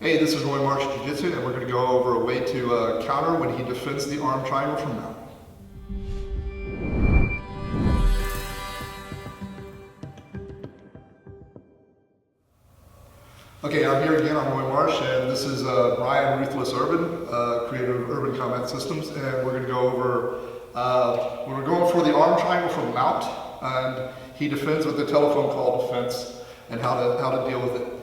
Hey, this is Roy Marsh Jiu-Jitsu, and we're going to go over a way to counter when he defends the arm triangle from mount. Okay, I'm here again. I'm Roy Marsh, and this is Brian Ruthless Urban, creator of Urban Combat Systems, and we're going to go over, we're going for the arm triangle from mount, and he defends with the telephone call defense and how to deal with it.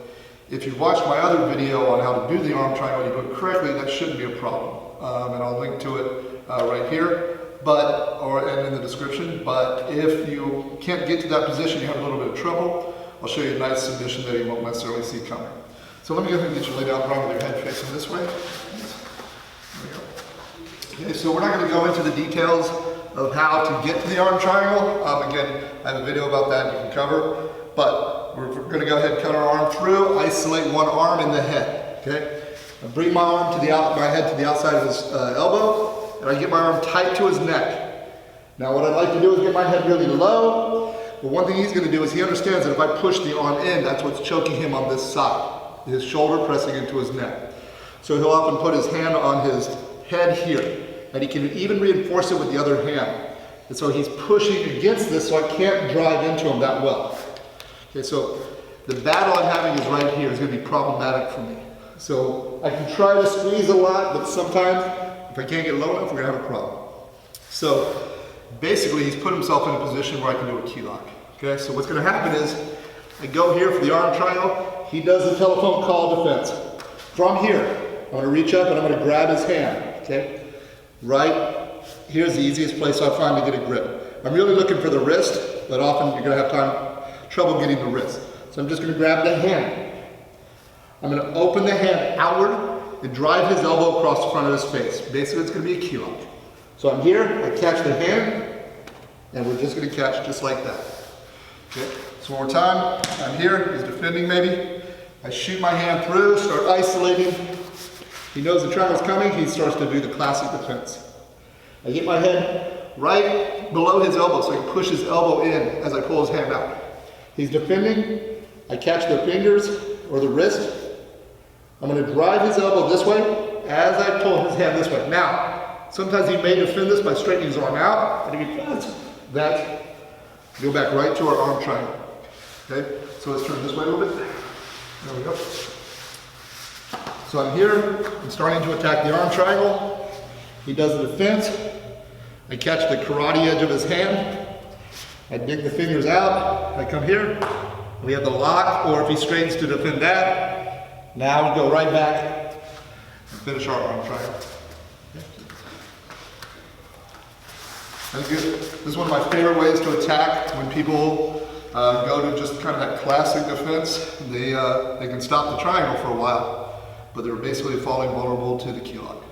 If you've watched my other video on how to do the arm triangle, you do it correctly, that shouldn't be a problem. And I'll link to it right here, and in the description. But if you can't get to that position, you have a little bit of trouble, I'll show you a nice submission that you won't necessarily see coming. So let me go ahead and get you laid out, Brian, with your head facing this way. There we go. Okay, so we're not going to go into the details of how to get to the arm triangle. Again, I have a video about that you can cover. But we're going to go ahead and cut our arm through, isolate one arm in the head, okay? I bring my arm to my head to the outside of his elbow, and I get my arm tight to his neck. Now what I'd like to do is get my head really low, but one thing he's going to do is he understands that if I push the arm in, that's what's choking him on this side, his shoulder pressing into his neck. So he'll often put his hand on his head here, and he can even reinforce it with the other hand. And so he's pushing against this so I can't drive into him that well. Okay, so the battle I'm having is right here. It's going to be problematic for me. So I can try to squeeze a lot, but sometimes if I can't get low enough, we're going to have a problem. So basically he's put himself in a position where I can do a key lock. Okay, so what's going to happen is I go here for the arm triangle. He does the telephone call defense. From here, I'm going to reach up and I'm going to grab his hand. Okay, right here's the easiest place I find to get a grip. I'm really looking for the wrist, but often you're going to have trouble getting the wrist. So I'm just going to grab the hand. I'm going to open the hand outward and drive his elbow across the front of his face. Basically, it's going to be a key lock. So I'm here, I catch the hand, and we're just going to catch just like that. Okay, so one more time. I'm here, he's defending maybe. I shoot my hand through, start isolating. He knows the triangle's coming, he starts to do the classic defense. I get my head right below his elbow so I can push his elbow in as I pull his hand out. He's defending, I catch the fingers or the wrist. I'm going to drive his elbow this way as I pull his hand this way. Now, sometimes he may defend this by straightening his arm out, and if he does that, go back right to our arm triangle. Okay, so let's turn this way a little bit. There we go. So I'm here, I'm starting to attack the arm triangle. He does the defense. I catch the karate edge of his hand. I dig the fingers out, I come here, we have the lock, or if he straightens to defend that, now we go right back and finish our arm triangle. That's good. This is one of my favorite ways to attack when people go to just kind of that classic defense. They can stop the triangle for a while, but they're basically falling vulnerable to the key lock.